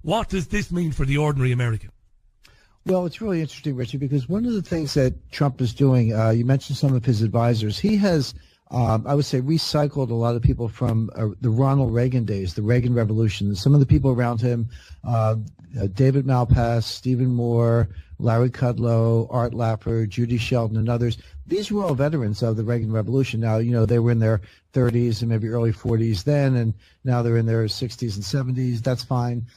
What does this mean for the ordinary American? Well, it's really interesting, Richie, because one of the things that Trump is doing, you mentioned some of his advisors. He has, I would say, recycled a lot of people from the Ronald Reagan days, the Reagan Revolution. Some of the people around him, David Malpass, Stephen Moore, Larry Kudlow, Art Laffer, Judy Shelton, and others. These were all veterans of the Reagan Revolution. Now, they were in their 30s and maybe early 40s then, and now they're in their 60s and 70s. That's fine.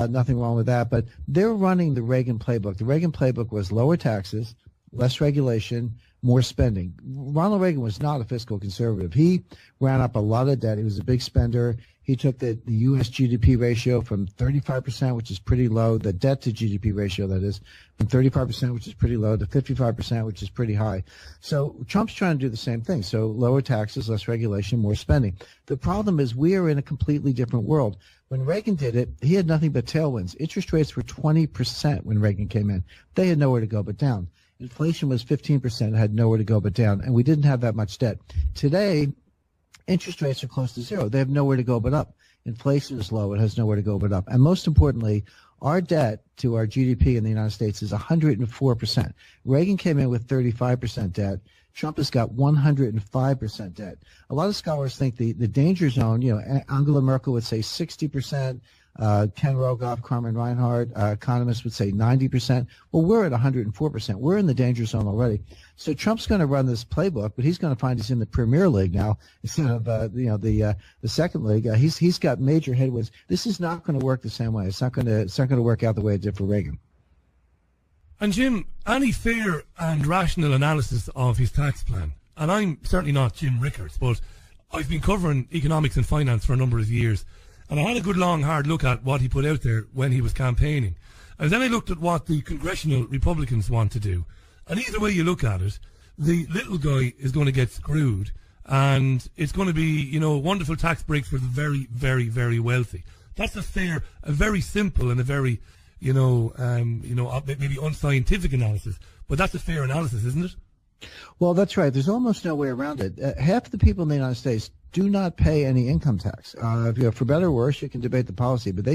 Nothing wrong with that. But they're running the Reagan playbook. The Reagan playbook was lower taxes, less regulation, more spending. Ronald Reagan was not a fiscal conservative. He ran up a lot of debt. He was a big spender. He took the U.S. GDP ratio from 35%, which is pretty low, the debt to GDP ratio, that is, from 35%, which is pretty low, to 55%, which is pretty high. So Trump's trying to do the same thing. So lower taxes, less regulation, more spending. The problem is we are in a completely different world. When Reagan did it, he had nothing but tailwinds. Interest rates were 20% when Reagan came in. They had nowhere to go but down. Inflation was 15%, had nowhere to go but down, and we didn't have that much debt. Today, interest rates are close to zero. They have nowhere to go but up. Inflation is low. It has nowhere to go but up. And most importantly, our debt to our GDP in the United States is 104%. Reagan came in with 35% debt. Trump has got 105% debt. A lot of scholars think the danger zone, Angela Merkel would say 60%. Ken Rogoff, Carmen Reinhardt, economists would say 90%. Well, we're at 104%. We're in the danger zone already. So Trump's going to run this playbook, but he's going to find he's in the Premier League now instead of the second league. He's got major headwinds. This is not going to work the same way. It's not going to work out the way it did for Reagan. And Jim, any fair and rational analysis of his tax plan, and I'm certainly not Jim Rickards, but I've been covering economics and finance for a number of years, and I had a good long hard look at what he put out there when he was campaigning. And then I looked at what the congressional Republicans want to do. And either way you look at it, the little guy is going to get screwed, and it's going to be, wonderful tax breaks for the very, very, very wealthy. That's a very simple and a very, maybe unscientific analysis, but that's a fair analysis, isn't it? Well, that's right. There's almost no way around it. Half the people in the United States do not pay any income tax. For better or worse, you can debate the policy, but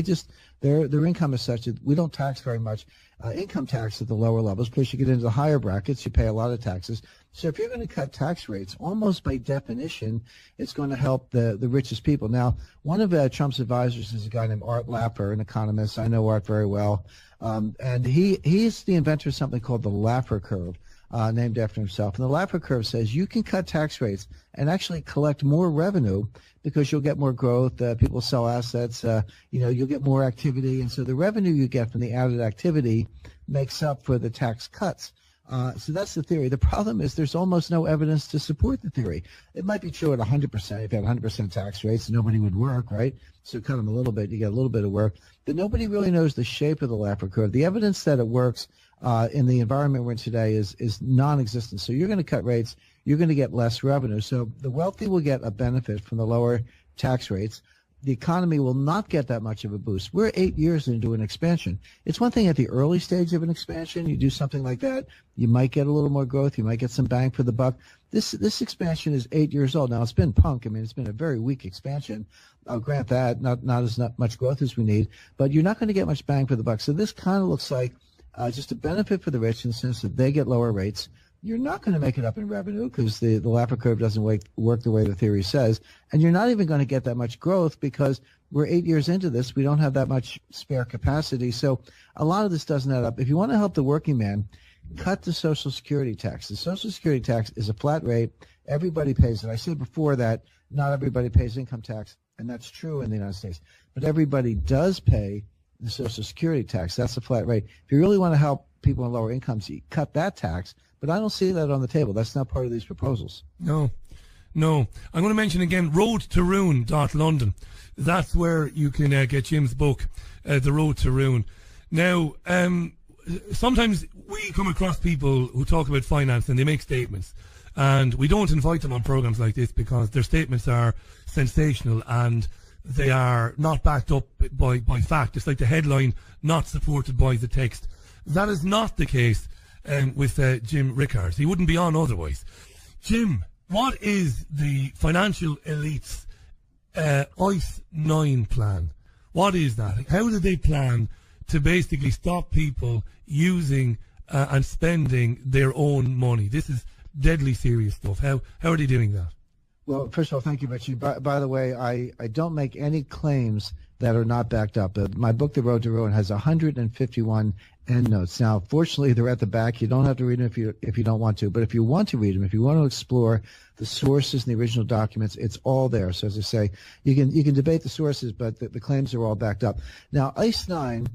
their income is such that we don't tax very much income tax at the lower levels. Plus, you get into the higher brackets, you pay a lot of taxes. So if you're going to cut tax rates, almost by definition, it's going to help the richest people. Now, one of Trump's advisors is a guy named Art Laffer, an economist. I know Art very well. And he's the inventor of something called the Laffer curve. Named after himself. And the Laffer curve says you can cut tax rates and actually collect more revenue because you'll get more growth, people sell assets, you'll get more activity. And so the revenue you get from the added activity makes up for the tax cuts. So that's the theory. The problem is there's almost no evidence to support the theory. It might be true at 100%. If you had 100% tax rates, nobody would work, right? So cut them a little bit, you get a little bit of work. But nobody really knows the shape of the Laffer curve. The evidence that it works in the environment we're in today is non-existent. So you're going to cut rates, you're going to get less revenue. So the wealthy will get a benefit from the lower tax rates. The economy will not get that much of a boost. We're 8 years into an expansion. It's one thing at the early stage of an expansion, you do something like that, you might get a little more growth, you might get some bang for the buck. This expansion is 8 years old. Now, it's been punk. I mean, it's been a very weak expansion. I'll grant that, not as much growth as we need, but you're not going to get much bang for the buck. So this kind of looks like just a benefit for the rich in the sense that they get lower rates. You're not going to make it up in revenue because the Laffer curve doesn't work the way the theory says. And you're not even going to get that much growth because we're 8 years into this. We don't have that much spare capacity. So a lot of this doesn't add up. If you want to help the working man, cut the Social Security tax. The Social Security tax is a flat rate. Everybody pays it. I said before that not everybody pays income tax, and that's true in the United States. But everybody does pay the Social Security tax. That's a flat rate. If you really want to help people in lower incomes, you cut that tax. But I don't see that on the table. That's not part of these proposals. No. I'm going to mention again, roadtoruin.london. That's where you can get Jim's book, The Road to Ruin. Now, sometimes we come across people who talk about finance and they make statements. And we don't invite them on programs like this because their statements are sensational and they are not backed up by fact. It's like the headline, not supported by the text. That is not the case with Jim Rickards. He wouldn't be on otherwise. Jim, what is the financial elite's ICE 9 plan? What is that? How do they plan to basically stop people using and spending their own money? This is deadly serious stuff. How are they doing that? Well, first of all, thank you, Richie. By the way, I don't make any claims that are not backed up. My book, The Road to Ruin, has 151 endnotes. Now, fortunately, they're at the back. You don't have to read them if you don't want to. But if you want to read them, if you want to explore the sources and the original documents, it's all there. So as I say, you can debate the sources, but the claims are all backed up. Now, ICE 9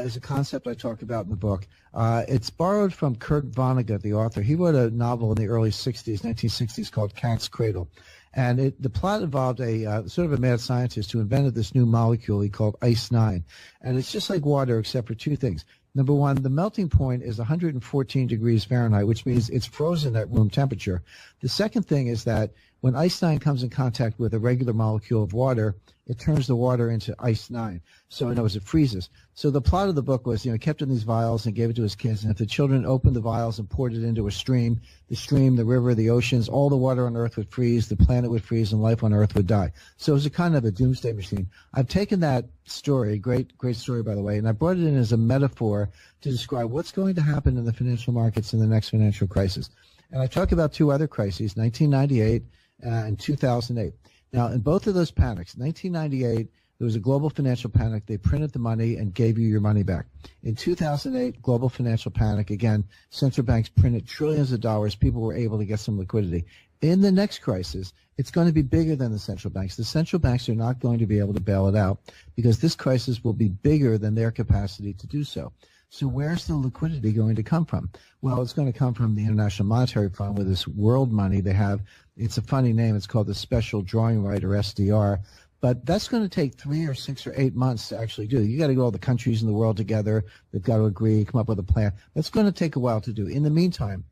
is a concept I talk about in the book. It's borrowed from Kurt Vonnegut, the author. He wrote a novel in the early 1960s called Cat's Cradle. And the plot involved a sort of a mad scientist who invented this new molecule he called ICE 9. And it's just like water except for two things. Number one, the melting point is 114 degrees Fahrenheit, which means it's frozen at room temperature. The second thing is that when ICE 9 comes in contact with a regular molecule of water, it turns the water into ICE 9. So in other words, it freezes. So the plot of the book was, he kept in these vials and gave it to his kids. And if the children opened the vials and poured it into a stream, the river, the oceans, all the water on Earth would freeze, the planet would freeze, and life on Earth would die. So it was a kind of a doomsday machine. I've taken that story, great story, by the way, and I brought it in as a metaphor to describe what's going to happen in the financial markets in the next financial crisis. And I talk about two other crises, 1998 and 2008. Now, in both of those panics, 1998, there was a global financial panic. They printed the money and gave you your money back. In 2008, global financial panic. Again, central banks printed trillions of dollars. People were able to get some liquidity. In the next crisis, it's going to be bigger than the central banks. The central banks are not going to be able to bail it out because this crisis will be bigger than their capacity to do so. So where's the liquidity going to come from? Well, it's going to come from the International Monetary Fund with this world money they have. It's a funny name. It's called the Special Drawing Right, or SDR. But that's going to take 3 or 6 or 8 months to actually do. You got to get all the countries in the world together. They've got to agree, come up with a plan. That's going to take a while to do. In the meantime,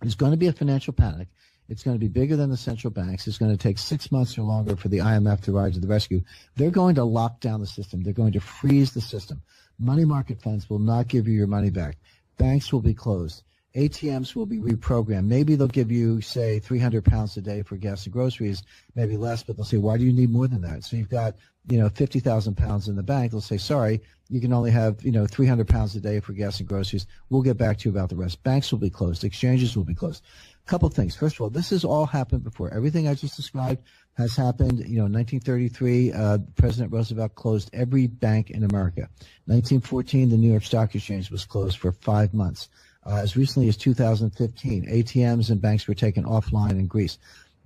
there's going to be a financial panic. It's going to be bigger than the central banks. It's going to take 6 months or longer for the IMF to rise to the rescue. They're going to lock down the system. They're going to freeze the system. Money market funds will not give you your money back. Banks will be closed. ATMs will be reprogrammed. Maybe they'll give you, say, 300 pounds a day for gas and groceries, maybe less, but they'll say, why do you need more than that? So you've got, 50,000 pounds in the bank. They'll say, sorry, you can only have, 300 pounds a day for gas and groceries. We'll get back to you about the rest. Banks will be closed. Exchanges will be closed. A couple things. First of all, this has all happened before. Everything I just described has happened. In 1933, President Roosevelt closed every bank in America. 1914, the New York Stock Exchange was closed for 5 months. As recently as 2015, ATMs and banks were taken offline in Greece.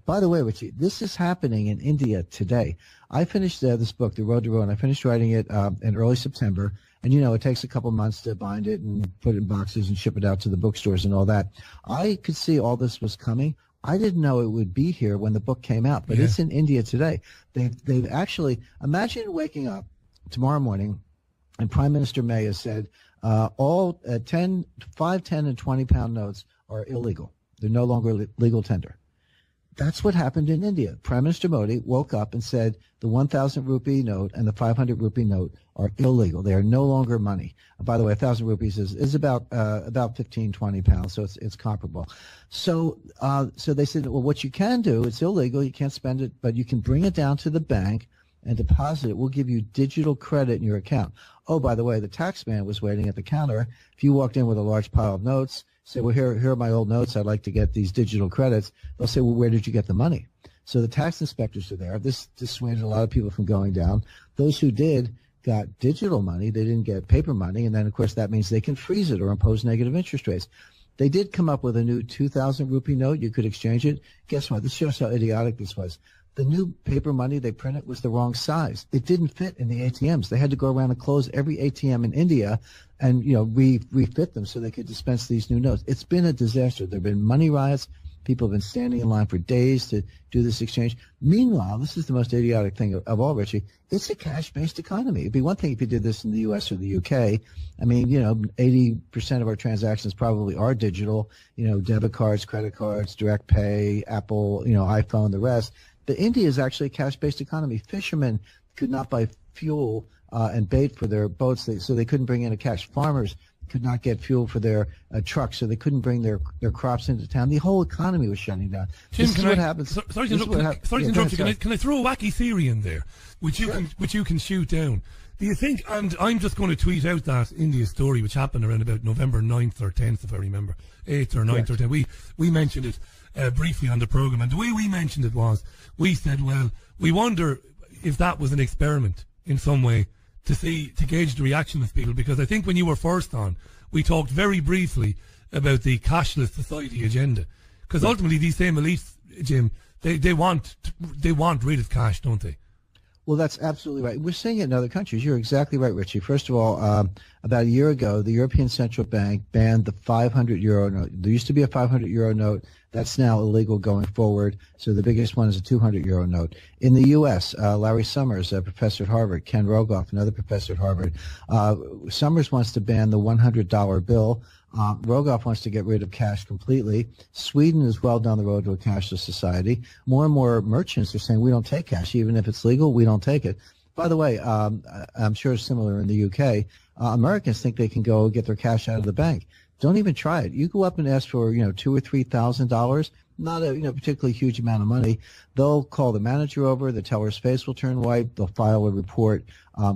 By the way, Richie, this is happening in India today. I finished this book, The Road to Ruin. I finished writing it in early September. And, it takes a couple months to bind it and put it in boxes and ship it out to the bookstores and all that. I could see all this was coming. I didn't know it would be here when the book came out, but It's in India today. They've actually, imagine waking up tomorrow morning and Prime Minister May has said, all 5, 10, and 20-pound notes are illegal. They're no longer legal tender. That's what happened in India. Prime Minister Modi woke up and said the 1,000 rupee note and the 500 rupee note are illegal. They are no longer money. By the way, 1,000 rupees is about 15, 20 pounds, so it's comparable. So they said, well, what you can do, it's illegal, you can't spend it, but you can bring it down to the bank and deposit it. We'll give you digital credit in your account. Oh, by the way, the tax man was waiting at the counter. If you walked in with a large pile of notes, say, well, here are my old notes. I'd like to get these digital credits. They'll say, well, where did you get the money? So the tax inspectors are there. This dissuaded a lot of people from going down. Those who did got digital money. They didn't get paper money. And then, of course, that means they can freeze it or impose negative interest rates. They did come up with a new 2,000 rupee note. You could exchange it. Guess what? This shows how idiotic this was. The new paper money they printed was the wrong size. It didn't fit in the ATMs. They had to go around and close every ATM in India and, refit them so they could dispense these new notes. It's been a disaster. There have been money riots. People have been standing in line for days to do this exchange. Meanwhile, this is the most idiotic thing of all, Richie. It's a cash-based economy. It'd be one thing if you did this in the U.S. or the U.K. I mean, 80% of our transactions probably are digital, debit cards, credit cards, direct pay, Apple, iPhone, the rest. But India is actually a cash-based economy. Fishermen could not buy fuel and bait for their boats, so they couldn't bring in a cash. Farmers could not get fuel for their trucks, so they couldn't bring their crops into town. The whole economy was shutting down. Jim, this is what happens. Sorry to interrupt you. Can I throw a wacky theory in there, which you can shoot down? Do you think, and I'm just going to tweet out that India story, which happened around about November 9th or 10th, if I remember, 8th or 9th or 10th. We mentioned it briefly on the programme, and the way we mentioned it was, we said, well, we wonder if that was an experiment in some way to gauge the reaction of people, because I think when you were first on, we talked very briefly about the cashless society agenda, because ultimately these same elites, Jim, they want rid of cash, don't they? Well, that's absolutely right. We're seeing it in other countries. You're exactly right, Richie. First of all, about a year ago, the European Central Bank banned the 500 euro note. There used to be a 500 euro note. That's now illegal going forward. So the biggest one is a 200 euro note. In the U.S., Larry Summers, a professor at Harvard, Ken Rogoff, another professor at Harvard, Summers wants to ban the $100 bill. Rogoff wants to get rid of cash completely. Sweden is well down the road to a cashless society. More and more merchants are saying, we don't take cash. Even if it's legal, we don't take it. By the way, I'm sure it's similar in the UK. Americans think they can go get their cash out of the bank. Don't even try it. You go up and ask for, $2,000 or $3,000, not a particularly huge amount of money. They'll call the manager over. The teller's face will turn white. They'll file a report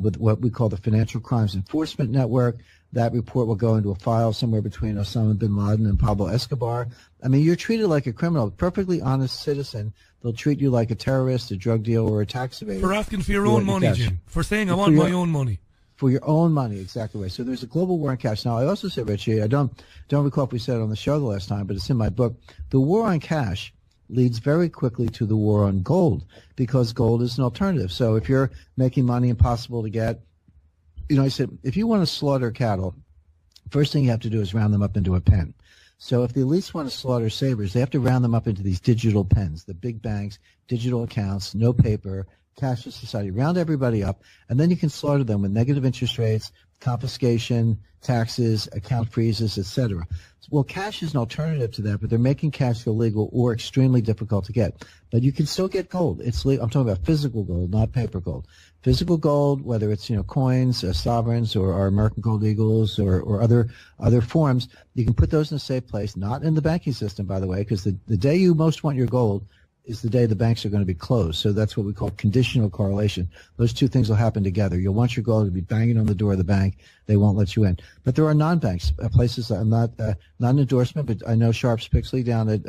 with what we call the Financial Crimes Enforcement Network. That report will go into a file somewhere between Osama bin Laden and Pablo Escobar. I mean, you're treated like a criminal, a perfectly honest citizen. They'll treat you like a terrorist, a drug dealer, or a tax evader. For asking for your own money, Jim. For saying, I want my own money. For your own money, exactly right. So there's a global war on cash. Now, I also said, Richie, I don't recall if we said it on the show the last time, but it's in my book. The war on cash leads very quickly to the war on gold, because gold is an alternative. So if you're making money impossible to get, I said, if you want to slaughter cattle, first thing you have to do is round them up into a pen. So if the elites want to slaughter sabers, they have to round them up into these digital pens, the big banks, digital accounts, no paper, cashless society. Round everybody up, and then you can slaughter them with negative interest rates, confiscation, taxes, account freezes, etc. Well, cash is an alternative to that, but they're making cash illegal or extremely difficult to get. But you can still get gold. I'm talking about physical gold, not paper gold. Physical gold, whether it's coins, sovereigns, or American Gold Eagles, or other forms, you can put those in a safe place, not in the banking system, by the way, because the day you most want your gold is the day the banks are going to be closed. So that's what we call conditional correlation. Those two things will happen together. You'll want your gold to be banging on the door of the bank. They won't let you in. But there are non-banks, places. I'm not an endorsement, but I know Sharps Pixley down at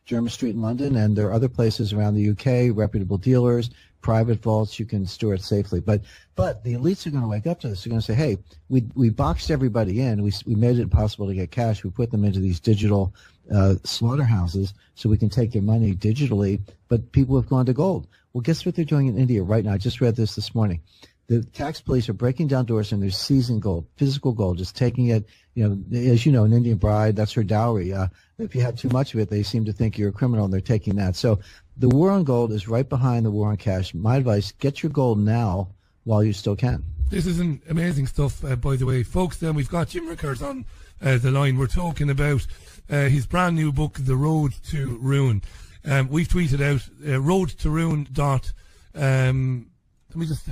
Jermyn Street in London, and there are other places around the UK, reputable dealers, private vaults. You can store it safely. But the elites are going to wake up to this. They're going to say, hey, we boxed everybody in. We made it impossible to get cash. We put them into these digital slaughterhouses so we can take your money digitally, but people have gone to gold. Well, guess what they're doing in India right now? I just read this morning. The tax police are breaking down doors and they're seizing gold, physical gold, just taking it. As you know, an Indian bride, that's her dowry. If you have too much of it, they seem to think you're a criminal, and they're taking that. So the war on gold is right behind the war on cash. My advice, get your gold now while you still can. This is amazing stuff, by the way. Folks, then we've got Jim Rickards on the line. We're talking about his brand new book, The Road to Ruin. We've tweeted out road to ruin dot. Let me just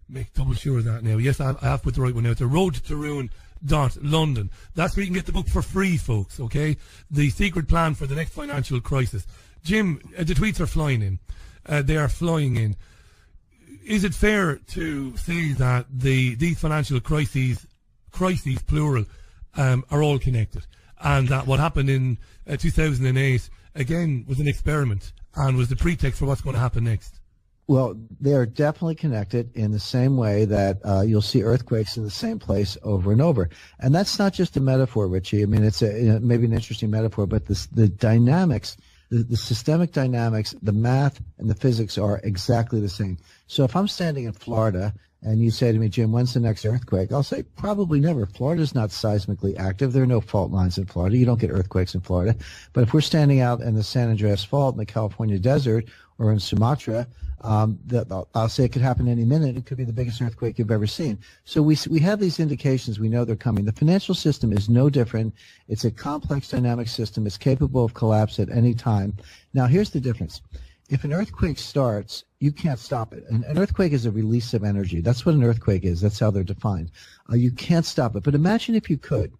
make double sure of that now. Yes, I have put the right one out. The road to ruin London. That's where you can get the book for free, folks. Okay, the secret plan for the next financial crisis. Jim, the tweets are flying in. They are flying in. Is it fair to say that these financial crises plural, are all connected, and that what happened in 2008 again was an experiment and was the pretext for what's going to happen next? Well, they are definitely connected in the same way that you'll see earthquakes in the same place over and over. And that's not just a metaphor, Richie. I mean, it's maybe an interesting metaphor, but the dynamics, the systemic dynamics, the math and the physics are exactly the same. So if I'm standing in Florida and you say to me, Jim, when's the next earthquake? I'll say probably never. Florida's not seismically active. There are no fault lines in Florida. You don't get earthquakes in Florida. But if we're standing out in the San Andreas Fault in the California desert or in Sumatra, I'll say it could happen any minute. It could be the biggest earthquake you've ever seen. So we have these indications. We know they're coming. The financial system is no different. It's a complex dynamic system. It's capable of collapse at any time. Now, here's the difference. if an earthquake starts, you can't stop it. An earthquake is a release of energy. That's what an earthquake is. That's how they're defined. You can't stop it. But imagine if you could.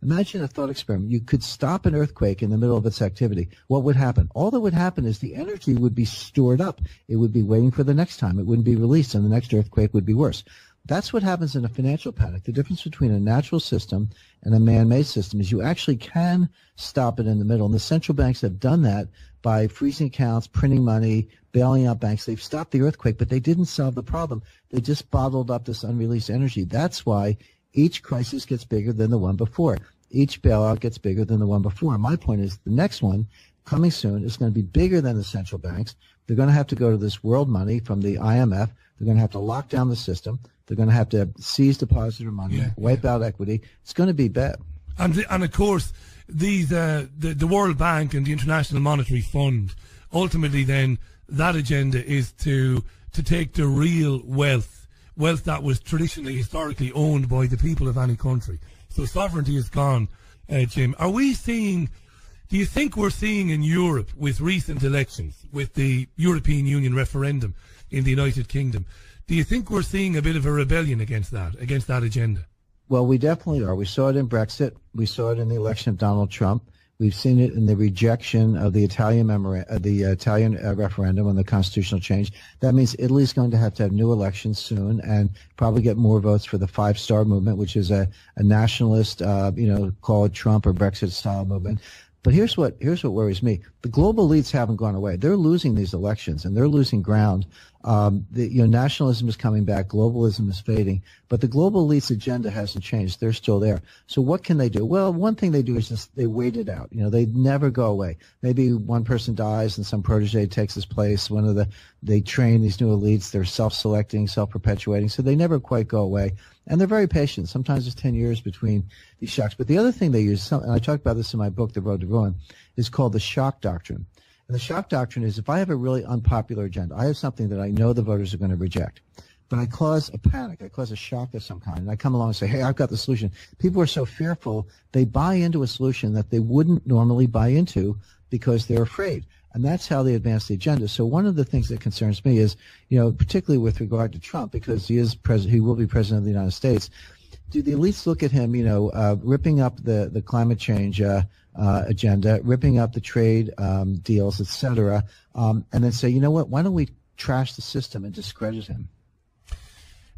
Imagine a thought experiment. You could stop an earthquake in the middle of its activity. What would happen? All that would happen is the energy would be stored up. It would be waiting for the next time. It wouldn't be released, and the next earthquake would be worse. That's what happens in a financial panic. The difference between a natural system and a man-made system is you actually can stop it in the middle. And the central banks have done that by freezing accounts, printing money, bailing out banks. They've stopped the earthquake, but they didn't solve the problem. They just bottled up this unreleased energy. That's why each crisis gets bigger than the one before. Each bailout gets bigger than the one before. My point is the next one coming soon is going to be bigger than the central banks. They're going to have to go to this world money from the IMF. They're going to have to lock down the system. They're going to have to seize depositor money, wipe out equity. It's going to be bad. And of course, these the World Bank and the International Monetary Fund, ultimately then, that agenda is to take the real wealth that was traditionally, historically owned by the people of any country. So sovereignty is gone, Jim. Do you think we're seeing in Europe with recent elections, with the European Union referendum in the United Kingdom, do you think we're seeing a bit of a rebellion against that agenda? Well, we definitely are. We saw it in Brexit. We saw it in the election of Donald Trump. We've seen it in the rejection of the Italian referendum on the constitutional change. That means Italy's going to have new elections soon and probably get more votes for the Five-Star Movement, which is a nationalist, call it Trump or Brexit-style movement. But here's what worries me. The global elites haven't gone away. They're losing these elections, and they're losing ground. Nationalism is coming back. Globalism is fading. But the global elites' agenda hasn't changed. They're still there. So what can they do? Well, one thing they do is just they wait it out. They never go away. Maybe one person dies and some protege takes his place. They train these new elites. They're self-selecting, self-perpetuating. So they never quite go away. And they're very patient. Sometimes it's 10 years between these shocks. But the other thing they use, and I talk about this in my book, The Road to Ruin, is called the shock doctrine. And the shock doctrine is if I have a really unpopular agenda, I have something that I know the voters are going to reject, but I cause a panic, I cause a shock of some kind, and I come along and say, hey, I've got the solution. People are so fearful, they buy into a solution that they wouldn't normally buy into because they're afraid. And that's how they advance the agenda. So one of the things that concerns me is, particularly with regard to Trump, because he will be president of the United States, do the elites look at him, ripping up the climate change agenda, ripping up the trade deals, et cetera, and then say, you know what, why don't we trash the system and discredit him?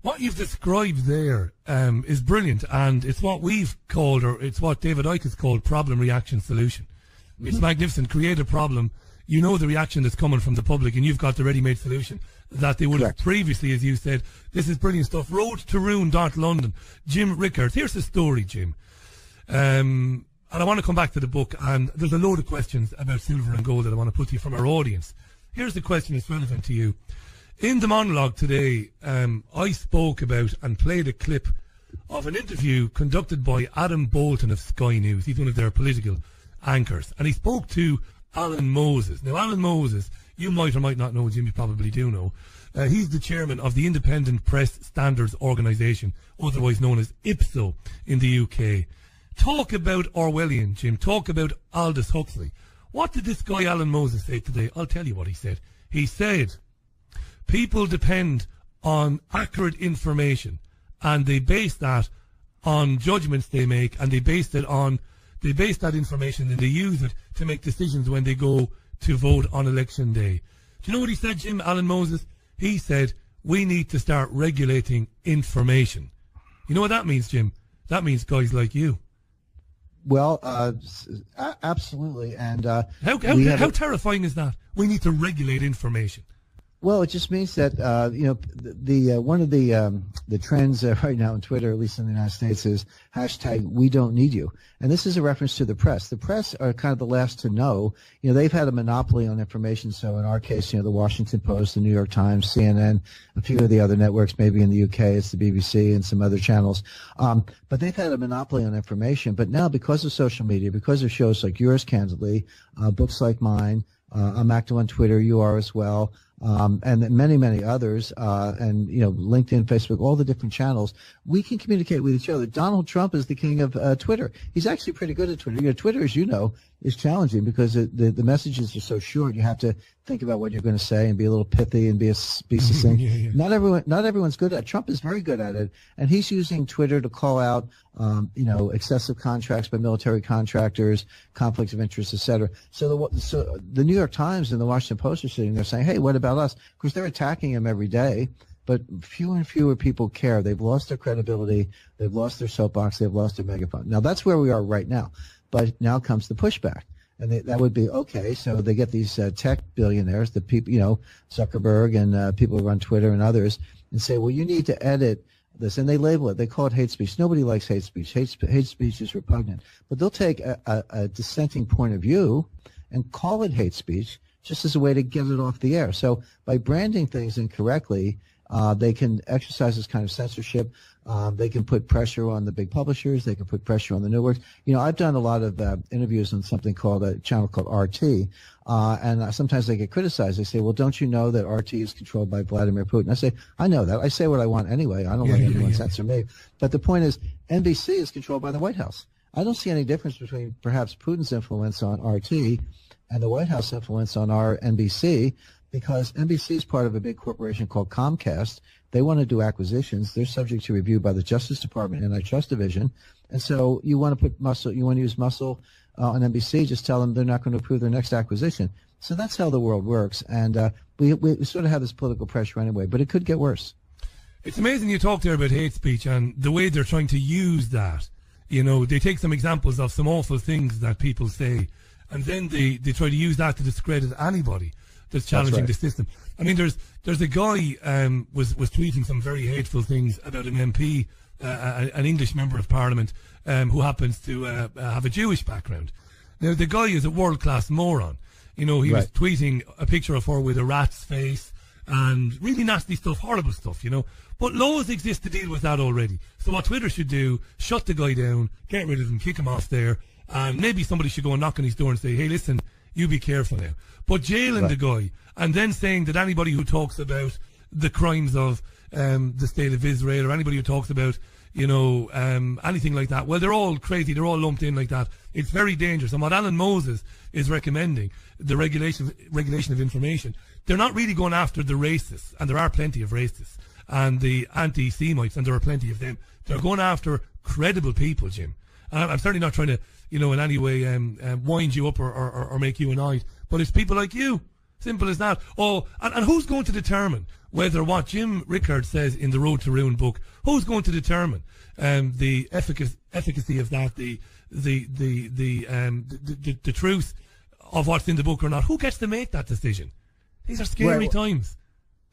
What you've described there is brilliant, and it's what we've called, or it's what David Icke has called, problem, reaction, solution. Mm-hmm. It's magnificent. Create a problem. You know the reaction that's coming from the public, and you've got the ready-made solution that they would have previously, as you said. This is brilliant stuff. Road to Ruin.London. Jim Rickards. Here's the story, Jim. And I want to come back to the book, and there's a load of questions about silver and gold that I want to put to you from our audience. Here's the question that's relevant to you. In the monologue today, I spoke about and played a clip of an interview conducted by Adam Bolton of Sky News. He's one of their political anchors. And he spoke to Alan Moses. Now, Alan Moses, you might or might not know, Jim, you probably do know. He's the chairman of the Independent Press Standards Organisation, otherwise known as IPSO in the UK. Talk about Orwellian, Jim. Talk about Aldous Huxley. What did this guy Alan Moses say today? I'll tell you what he said. He said, people depend on accurate information, and they base that on judgments they make, and they base that information and they use it to make decisions when they go to vote on election day. Do you know what he said, Jim, Alan Moses? He said, we need to start regulating information. You know what that means, Jim? That means guys like you. Well, absolutely. And how terrifying is that? We need to regulate information. Well, it just means that one of the trends right now on Twitter, at least in the United States, is hashtag We Don't Need You, and this is a reference to the press. The press are kind of the last to know. They've had a monopoly on information. So in our case, the Washington Post, the New York Times, CNN, a few of the other networks, maybe in the UK, it's the BBC and some other channels. But they've had a monopoly on information. But now, because of social media, because of shows like yours, Candidly, books like mine, I'm active on Twitter. You are as well. And many, many others, and LinkedIn, Facebook, all the different channels, we can communicate with each other. Donald Trump is the king of Twitter. He's actually pretty good at Twitter. Twitter, as you know, is challenging because the messages are so short. You have to think about what you're going to say and be a little pithy and be succinct. Yeah. Not everyone's good at it. Trump is very good at it, and he's using Twitter to call out, excessive contracts by military contractors, conflicts of interest, et cetera. So the New York Times and the Washington Post are sitting there saying, hey, what about us? Because they're attacking him every day. But fewer and fewer people care. They've lost their credibility. They've lost their soapbox. They've lost their megaphone. Now, that's where we are right now. But now comes the pushback. And that would be, okay, so they get these tech billionaires, the people, Zuckerberg and people who run Twitter and others, and say, well, you need to edit this. And they label it. They call it hate speech. Nobody likes hate speech. Hate speech is repugnant. But they'll take a dissenting point of view and call it hate speech just as a way to get it off the air. So by branding things incorrectly, they can exercise this kind of censorship. They can put pressure on the big publishers. They can put pressure on the networks. I've done a lot of interviews on something called a channel called RT, and sometimes they get criticized. They say, well, don't you know that RT is controlled by Vladimir Putin? I say, I know that. I say what I want anyway. I don't let anyone censor me. But the point is, NBC is controlled by the White House. I don't see any difference between perhaps Putin's influence on RT and the White House influence on our NBC, because NBC is part of a big corporation called Comcast. They want to do acquisitions. They're subject to review by the Justice Department and Antitrust Division. And so you want to put muscle, you want to use muscle on NBC, just tell them they're not going to approve their next acquisition. So that's how the world works. And we sort of have this political pressure anyway, but it could get worse. It's amazing you talked there about hate speech and the way they're trying to use that. They take some examples of some awful things that people say, and then they try to use that to discredit anybody that's challenging the system. I mean, there's a guy was tweeting some very hateful things about an MP, an English member of Parliament, who happens to have a Jewish background. Now, the guy is a world-class moron. He was tweeting a picture of her with a rat's face and really nasty stuff, horrible stuff, But laws exist to deal with that already. So what Twitter should do, shut the guy down, get rid of him, kick him off there, and maybe somebody should go and knock on his door and say, hey, listen, you be careful now. But jailing the guy and then saying that anybody who talks about the crimes of the state of Israel or anybody who talks about, anything like that, well, they're all crazy. They're all lumped in like that. It's very dangerous. And what Alan Moses is recommending, the regulation of information, they're not really going after the racists, and there are plenty of racists, and the anti-Semites, and there are plenty of them. They're going after credible people, Jim. And I'm certainly not trying to, in any way wind you up or make you annoyed, but it's people like you. Simple as that. Oh, and who's going to determine whether what Jim Rickards says in the Road to Ruin book, who's going to determine the efficacy of that, the truth of what's in the book or not? Who gets to make that decision? These are scary times.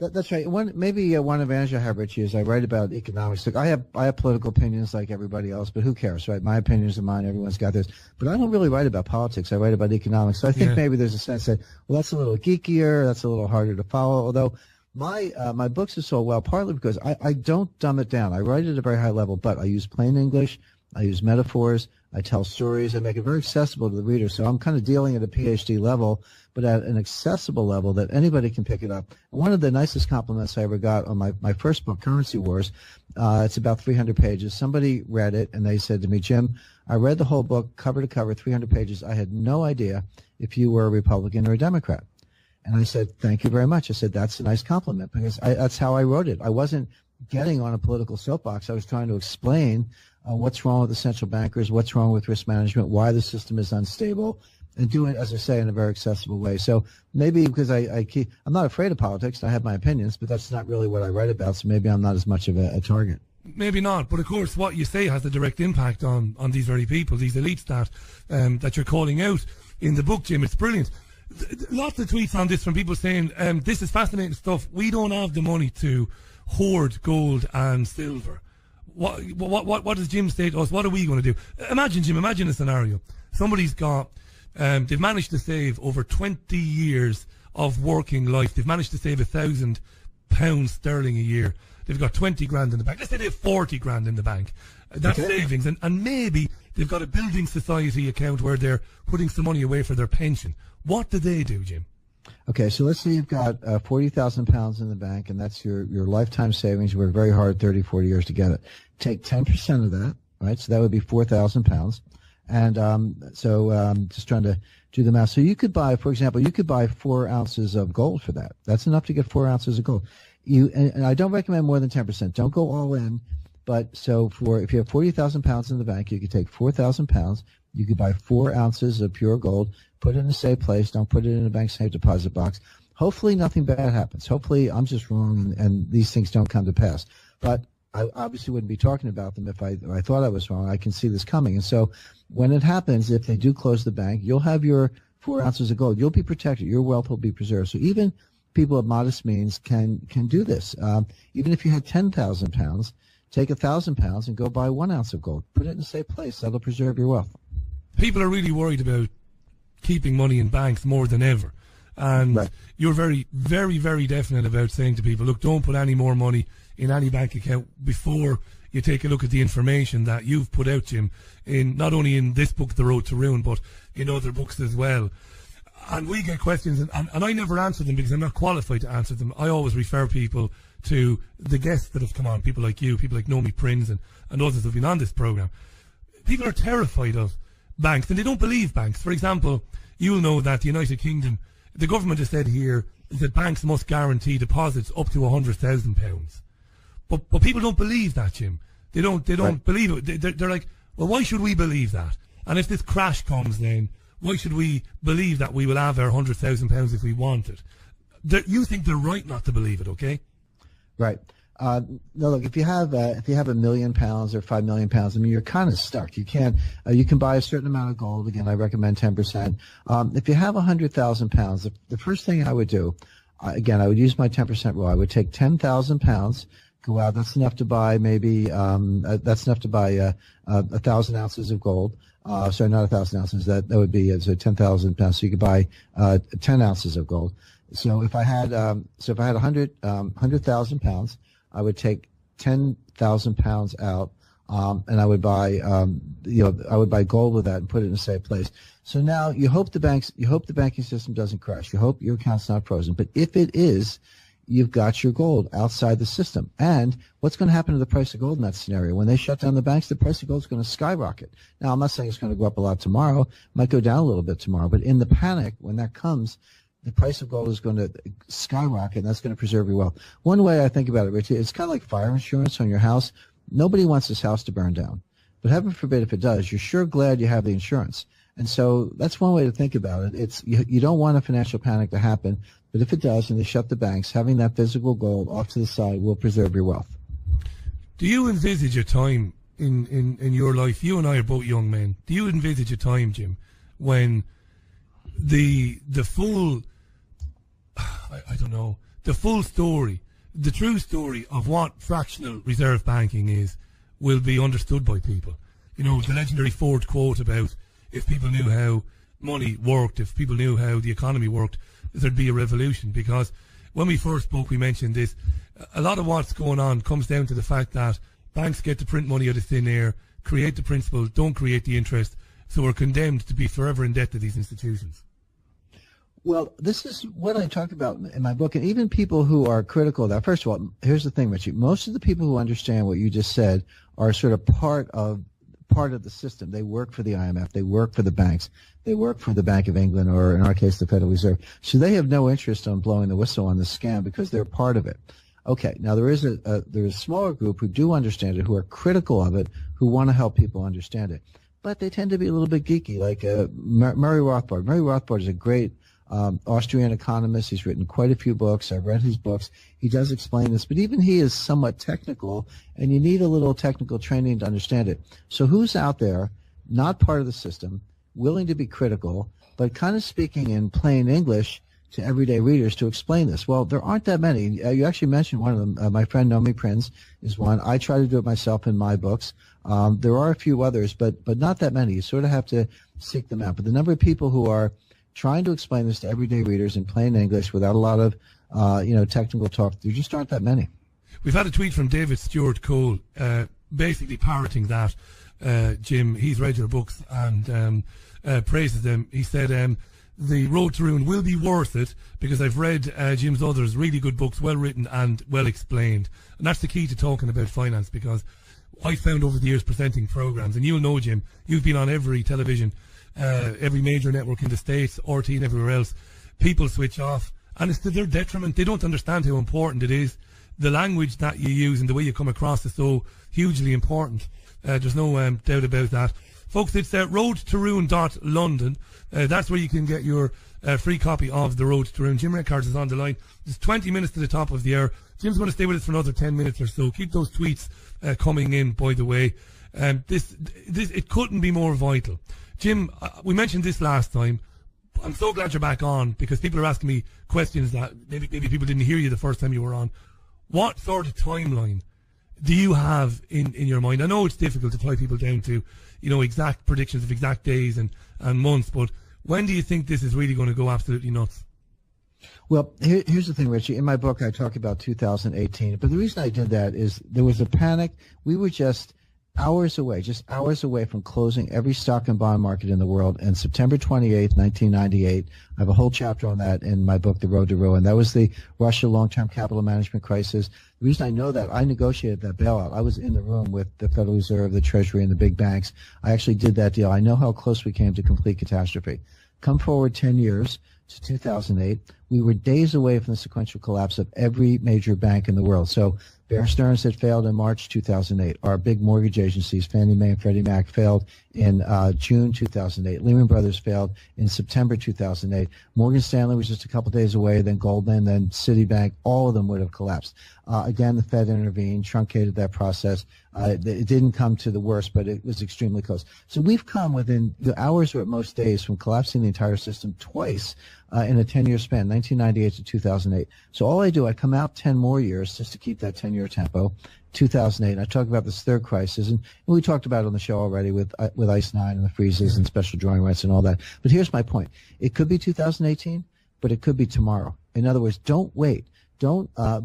That's right. One advantage I have, Richie, is I write about economics. Look, I have political opinions like everybody else, but who cares, right? My opinions are mine. Everyone's got theirs. But I don't really write about politics. I write about economics. So I think maybe there's a sense that, well, that's a little geekier. That's a little harder to follow. Although my books are so well, partly because I don't dumb it down. I write at a very high level, but I use plain English. I use metaphors. I tell stories. I make it very accessible to the reader. So I'm kind of dealing at a PhD level, but at an accessible level that anybody can pick it up. One of the nicest compliments I ever got on my first book, Currency Wars, it's about 300 pages. Somebody read it, and they said to me, Jim, I read the whole book, cover to cover, 300 pages. I had no idea if you were a Republican or a Democrat. And I said, thank you very much. I said, that's a nice compliment, because that's how I wrote it. I wasn't getting on a political soapbox. I was trying to explain what's wrong with the central bankers, what's wrong with risk management, why the system is unstable, and do it, as I say, in a very accessible way. So maybe because I'm not afraid of politics. I have my opinions, but that's not really what I write about. So maybe I'm not as much of a target. Maybe not, but of course, what you say has a direct impact on these very people, these elites that you're calling out in the book, Jim. It's brilliant. Lots of tweets on this from people saying, this is fascinating stuff. We don't have the money to hoard gold and silver. What does Jim say to us? What are we going to do? Imagine, Jim, imagine a scenario. Somebody's got, they've managed to save over 20 years of working life. They've managed to save £1,000 sterling a year. They've got 20 grand in the bank. Let's say they have 40 grand in the bank. That's savings. And maybe they've got a building society account where they're putting some money away for their pension. What do they do, Jim? Okay, so let's say you've got £40,000 in the bank, and that's your lifetime savings. You worked very hard 30, 40 years to get it. Take 10% of that, right? So that would be £4,000. And just trying to do the math. So you could buy, for example, 4 ounces of gold for that. That's enough to get 4 ounces of gold. And I don't recommend more than 10%. Don't go all in. But so if you have 40,000 pounds in the bank, you could take 4,000 pounds. You could buy 4 ounces of pure gold, put it in a safe place. Don't put it in a bank safe deposit box. Hopefully nothing bad happens. Hopefully I'm just wrong and these things don't come to pass. But I obviously wouldn't be talking about them if I thought I was wrong. I can see this coming. And so when it happens, if they do close the bank, you'll have your 4 ounces of gold. You'll be protected. Your wealth will be preserved. So even people of modest means can do this. Even if you had 10,000 pounds, take 1,000 pounds and go buy 1 ounce of gold. Put it in a safe place. That'll preserve your wealth. People are really worried about keeping money in banks more than ever. And right. You're very, very, very definite about saying to people, look, don't put any more money in any bank account before you take a look at the information that you've put out, Jim, in not only in this book, The Road to Ruin, but in other books as well. And we get questions, and I never answer them because I'm not qualified to answer them. I always refer people to the guests that have come on, people like you, people like Naomi Prince and others that have been on this program. People are terrified of banks, and they don't believe banks. For example, you'll know that the United Kingdom, the government has said here that banks must guarantee deposits up to £100,000. But people don't believe that, Jim. They don't right. believe it. They're like, well, why should we believe that? And if this crash comes, then why should we believe that we will have our £100,000 if we want it? You think they're right not to believe it, okay? Right. No, look, if you have £1 million or £5 million, I mean, you're kind of stuck. You can't. You can buy a certain amount of gold. Again, I recommend 10%. If you have £100,000, the first thing I would do, again, I would use my 10% rule. I would take 10,000 pounds. Go out. That's enough to buy maybe. That's enough to buy 1,000 ounces of gold. Sorry, not 1,000 ounces. That would be so 10,000 pounds. So you could buy 10 ounces of gold. So if I had 100,000 pounds, I would take 10,000 pounds out, and I would buy I would buy gold with that and put it in a safe place. So now you hope the banking system doesn't crash. You hope your account's not frozen. But if it is, you've got your gold outside the system. And what's going to happen to the price of gold in that scenario? When they shut down the banks, the price of gold is going to skyrocket. Now, I'm not saying it's going to go up a lot tomorrow. It might go down a little bit tomorrow. But in the panic, when that comes, the price of gold is going to skyrocket, and that's going to preserve your wealth. One way I think about it, Richie, it's kind of like fire insurance on your house. Nobody wants this house to burn down. But heaven forbid if it does, you're sure glad you have the insurance. And so that's one way to think about it. You don't want a financial panic to happen, but if it does and they shut the banks, having that physical gold off to the side will preserve your wealth. Do you envisage a time in your life, you and I are both young men, do you envisage a time, Jim, when the full, I don't know, the full story, the true story of what fractional reserve banking is will be understood by people? You know, the legendary Ford quote about if people knew how money worked, if people knew how the economy worked, there'd be a revolution. Because when we first spoke, we mentioned this. A lot of what's going on comes down to the fact that banks get to print money out of thin air, create the principal, don't create the interest, so we're condemned to be forever in debt to these institutions. Well, this is what I talk about in my book, and even people who are critical of that. First of all, here's the thing, Richie. Most of the people who understand what you just said are sort of part of the system. They work for the IMF. They work for the banks. They work for the Bank of England, or in our case, the Federal Reserve. So they have no interest on blowing the whistle on this scam because they're part of it. Okay, now there is a smaller group who do understand it, who are critical of it, who want to help people understand it. But they tend to be a little bit geeky, like Murray Rothbard. Murray Rothbard is a great Austrian economist. He's written quite a few books. I've read his books. He does explain this, but even he is somewhat technical, and you need a little technical training to understand it. So who's out there, not part of the system, willing to be critical, but kind of speaking in plain English to everyday readers to explain this? Well, there aren't that many. You actually mentioned one of them. My friend Naomi Prince is one. I try to do it myself in my books. There are a few others, but not that many. You sort of have to seek them out. But the number of people who are trying to explain this to everyday readers in plain English without a lot of technical talk, there just aren't that many. We've had a tweet from David Stewart Cole basically parroting that, Jim. He's read your books and praises them. He said, The Road to Ruin will be worth it because I've read Jim's others, really good books, well written and well explained. And that's the key to talking about finance, because I found over the years presenting programs, and you'll know, Jim, you've been on every television, every major network in the States, RT and everywhere else. People switch off, and it's to their detriment. They don't understand how important it is. The language that you use and the way you come across is so hugely important. There's no doubt about that. Folks, it's roadtoruin.london. That's where you can get your free copy of The Road to Ruin. Jim Rickards is on the line. It's 20 minutes to the top of the hour. Jim's going to stay with us for another 10 minutes or so. Keep those tweets coming in, by the way. This it couldn't be more vital. Jim, we mentioned this last time. I'm so glad you're back on, because people are asking me questions that maybe people didn't hear you the first time you were on. What sort of timeline do you have in your mind? I know it's difficult to tie people down to, exact predictions of exact days and months, but when do you think this is really going to go absolutely nuts? Well, here's the thing, Richie. In my book, I talk about 2018. But the reason I did that is there was a panic. We were just hours away from closing every stock and bond market in the world. And September 28th, 1998, I have a whole chapter on that in my book, The Road to Ruin. That was the Russia long-term capital management crisis. The reason I know that, I negotiated that bailout. I was in the room with the Federal Reserve, the Treasury, and the big banks. I actually did that deal. I know how close we came to complete catastrophe. Come forward 10 years to 2008, we were days away from the sequential collapse of every major bank in the world. So Bear Stearns had failed in March 2008. Our big mortgage agencies, Fannie Mae and Freddie Mac, failed in June 2008. Lehman Brothers failed in September 2008. Morgan Stanley was just a couple days away, then Goldman, then Citibank. All of them would have collapsed. Again, the Fed intervened, truncated that process. It didn't come to the worst, but it was extremely close. So we've come within the hours or at most days from collapsing the entire system twice in a 10-year span, 1998 to 2008. So all I do, I come out 10 more years just to keep that 10-year tempo. 2008, I talk about this third crisis, and we talked about it on the show already with Ice 9 and the freezes and special drawing rights and all that. But here's my point. It could be 2018, but it could be tomorrow. In other words, don't wait. By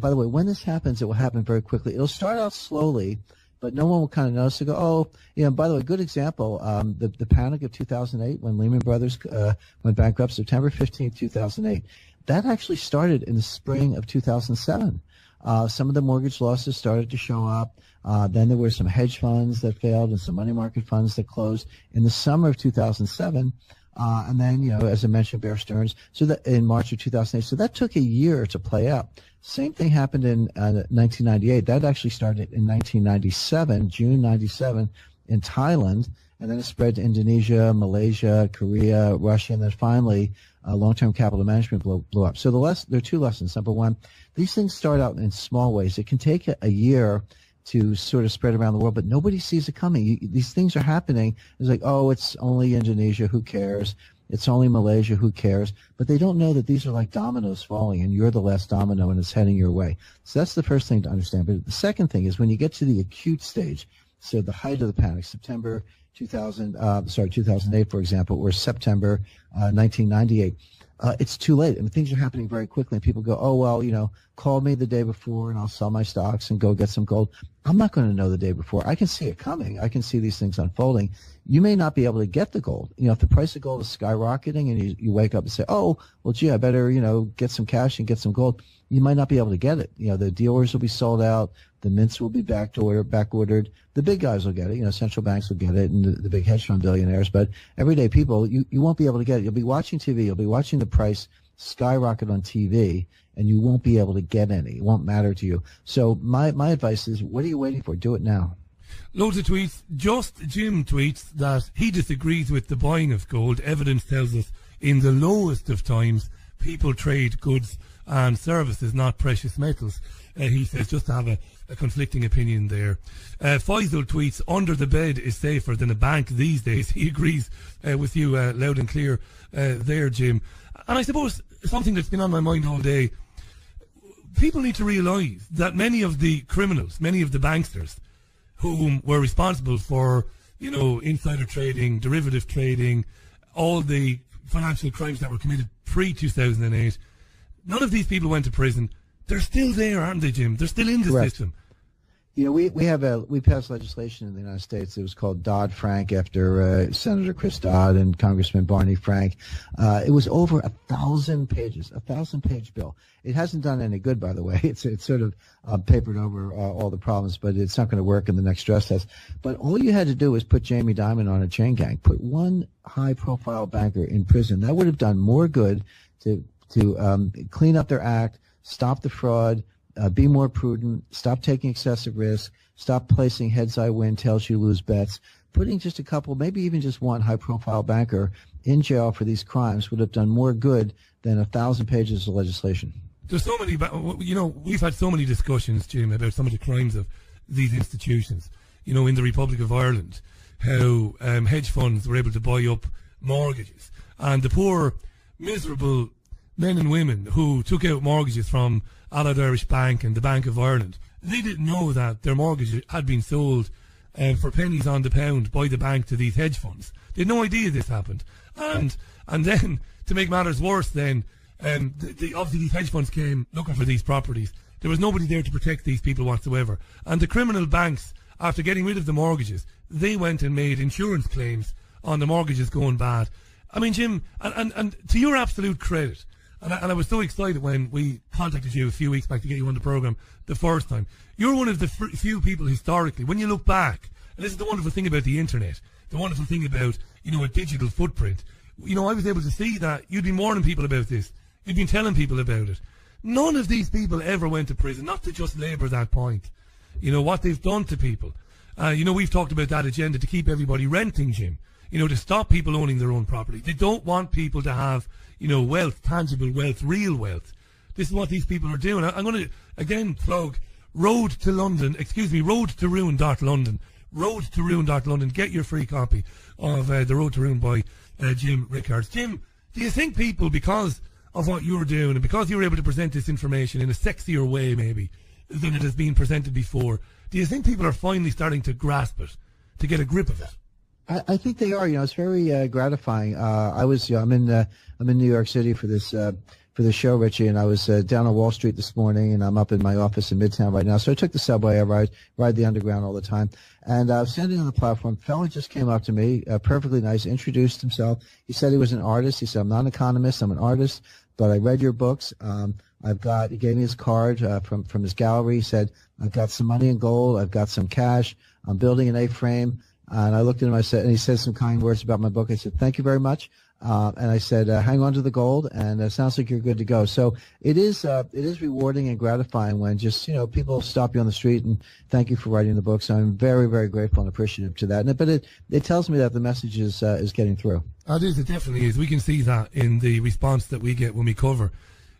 the way, when this happens, it will happen very quickly. It'll start out slowly, but no one will kind of notice. They go, by the way, good example, the panic of 2008 when Lehman Brothers went bankrupt, September 15th, 2008. That actually started in the spring of 2007. Some of the mortgage losses started to show up. Then there were some hedge funds that failed and some money market funds that closed in the summer of 2007. And then, as I mentioned, Bear Stearns, so that in March of 2008. So that took a year to play out. Same thing happened in 1998. That actually started in 1997, June 97, in Thailand, and then it spread to Indonesia, Malaysia, Korea, Russia, and then finally long-term capital management blew up. So there are two lessons. Number one, these things start out in small ways. It can take a year to sort of spread around the world, but nobody sees it coming. These things are happening. It's like, it's only Indonesia, who cares? It's only Malaysia, who cares? But they don't know that these are like dominoes falling, and you're the last domino, and it's heading your way. So that's the first thing to understand. But the second thing is when you get to the acute stage, so the height of the panic, September 2008, for example, or September 1998. It's too late. I mean, things are happening very quickly, and people go, call me the day before, and I'll sell my stocks and go get some gold. I'm not going to know the day before. I can see it coming. I can see these things unfolding. You may not be able to get the gold. If the price of gold is skyrocketing and you wake up and say, I better, get some cash and get some gold, you might not be able to get it. The dealers will be sold out. The mints will be back ordered. The big guys will get it. Central banks will get it, and the big hedge fund billionaires. But everyday people, you won't be able to get it. You'll be watching TV. You'll be watching the price skyrocket on TV, and you won't be able to get any. It won't matter to you. So my advice is, what are you waiting for? Do it now. Loads of tweets. Just Jim tweets that he disagrees with the buying of gold. Evidence tells us in the lowest of times, people trade goods and services, not precious metals. He says, just to have a conflicting opinion there. Faisal tweets, under the bed is safer than a bank these days. He agrees with you loud and clear there, Jim. And I suppose something that's been on my mind all day, people need to realise that many of the criminals, many of the banksters who were responsible for, insider trading, derivative trading, all the financial crimes that were committed pre-2008, none of these people went to prison. They're still there, aren't they, Jim? They're still in the system. we passed legislation in the United States. It was called Dodd-Frank after Senator Chris Dodd and Congressman Barney Frank. It was over 1,000 pages, a 1,000-page bill. It hasn't done any good, by the way. It's sort of papered over all the problems, but it's not going to work in the next stress test. But all you had to do was put Jamie Dimon on a chain gang, put one high-profile banker in prison. That would have done more good to clean up their act, stop the fraud, be more prudent, stop taking excessive risk, stop placing heads I win, tails you lose bets. Putting just a couple, maybe even just one high-profile banker in jail for these crimes would have done more good than 1,000 pages of legislation. There's so many, we've had so many discussions, Jim, about some of the crimes of these institutions. In the Republic of Ireland, how hedge funds were able to buy up mortgages. And the poor, miserable men and women who took out mortgages from Allied Irish Bank and the Bank of Ireland, they didn't know that their mortgage had been sold for pennies on the pound by the bank to these hedge funds. They had no idea this happened. And then, to make matters worse, then, obviously these hedge funds came looking for these properties. There was nobody there to protect these people whatsoever. And the criminal banks, after getting rid of the mortgages, they went and made insurance claims on the mortgages going bad. I mean, Jim, and to your absolute credit, and I was so excited when we contacted you a few weeks back to get you on the program the first time. You're one of the few people historically, when you look back, and this is the wonderful thing about the internet, the wonderful thing about, a digital footprint. I was able to see that you'd been warning people about this. You'd been telling people about it. None of these people ever went to prison, not to just labour that point. What they've done to people. We've talked about that agenda to keep everybody renting, Jim. To stop people owning their own property. They don't want people to have, wealth, tangible wealth, real wealth. This is what these people are doing. I'm going to, again, plug Road to Ruin.London. Road to Ruin.London. Get your free copy of The Road to Ruin by Jim Rickards. Jim, do you think people, because of what you're doing and because you're able to present this information in a sexier way, maybe, than it has been presented before, do you think people are finally starting to grasp it, to get a grip of it? I think they are. It's very gratifying. I'm in New York City for this show, Richie, and I was down on Wall Street this morning, and I'm up in my office in Midtown right now. So I took the subway. I ride the underground all the time, and I was standing on the platform. A fellow just came up to me, perfectly nice, introduced himself. He said he was an artist. He said, "I'm not an economist. I'm an artist, but I read your books. He gave me his card from his gallery. He said, I've got some money in gold. I've got some cash. I'm building an A-frame. And I looked at him, and he said some kind words about my book. I said, thank you very much. And I said, hang on to the gold, and it sounds like you're good to go. So it is rewarding and gratifying when just, people stop you on the street and thank you for writing the book. So I'm very, very grateful and appreciative to that. But it tells me that the message is getting through. It definitely is. We can see that in the response that we get when we cover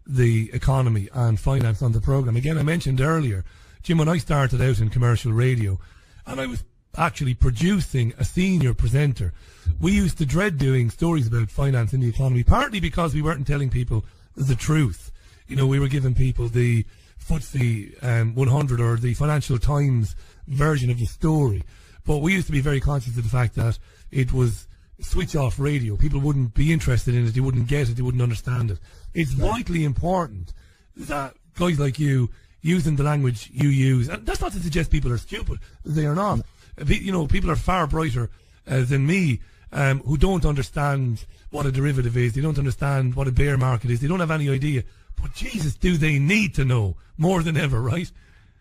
the economy and finance on the program. Again, I mentioned earlier, Jim, when I started out in commercial radio, and I was actually producing a senior presenter, we used to dread doing stories about finance in the economy, partly because we weren't telling people the truth. We were giving people the FTSE 100 or the Financial Times version of the story. But we used to be very conscious of the fact that it was switch off radio. People wouldn't be interested in it, they wouldn't get it, they wouldn't understand it. It's vitally important that guys like you, using the language you use, and that's not to suggest people are stupid, they are not. People are far brighter than me, who don't understand what a derivative is. They don't understand what a bear market is. They don't have any idea. But Jesus, do they need to know more than ever, right?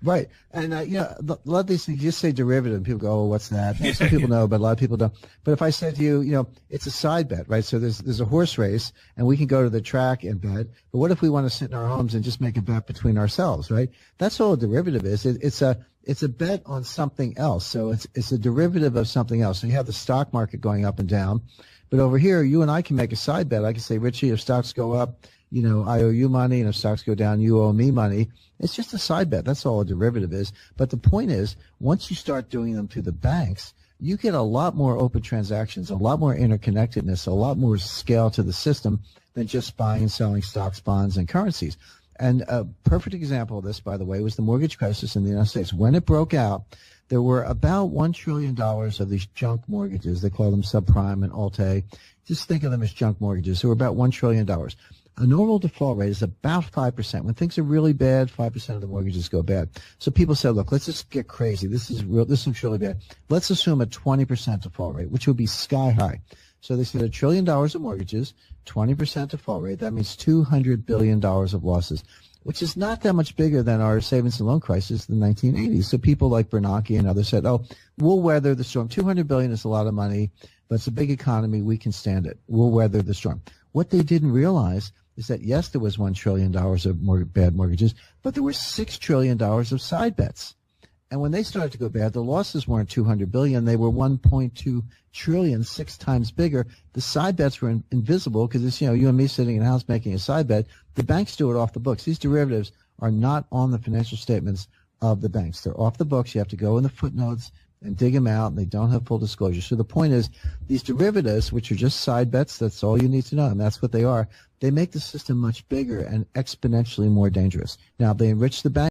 Right. And, a lot of these things, you just say derivative, and people go, oh, what's that? Some people know, but a lot of people don't. But if I said to you, it's a side bet, right? So there's a horse race, and we can go to the track and bet. But what if we want to sit in our homes and just make a bet between ourselves, right? That's all a derivative is. It's a bet on something else. So it's a derivative of something else. So you have the stock market going up and down. But over here, you and I can make a side bet. I can say, Richie, if stocks go up, I owe you money, and if stocks go down, you owe me money. It's just a side bet. That's all a derivative is. But the point is, once you start doing them through the banks, you get a lot more open transactions, a lot more interconnectedness, a lot more scale to the system than just buying and selling stocks, bonds, and currencies. And a perfect example of this, by the way, was the mortgage crisis in the United States. When it broke out, there were about $1 trillion of these junk mortgages. They call them subprime and Alt-A. Just think of them as junk mortgages. There were about $1 trillion. A normal default rate is about 5%. When things are really bad, 5% of the mortgages go bad. So people say, look, let's just get crazy. This is really bad. Let's assume a 20% default rate, which would be sky high. So they said $1 trillion of mortgages, 20% default rate. That means $200 billion of losses, which is not that much bigger than our savings and loan crisis in the 1980s. So people like Bernanke and others said, oh, we'll weather the storm. $200 billion is a lot of money, but it's a big economy. We can stand it. We'll weather the storm. What they didn't realize is that, yes, there was $1 trillion of bad mortgages, but there were $6 trillion of side bets. And when they started to go bad, the losses weren't $200 billion. They were $1.2 trillion, 6 times bigger. The side bets were invisible because it's, you and me sitting in a house making a side bet. The banks do it off the books. These derivatives are not on the financial statements of the banks. They're off the books. You have to go in the footnotes and dig them out, and they don't have full disclosure. So the point is, these derivatives, which are just side bets, that's all you need to know, and that's what they are, they make the system much bigger and exponentially more dangerous. Now, they enrich the bank.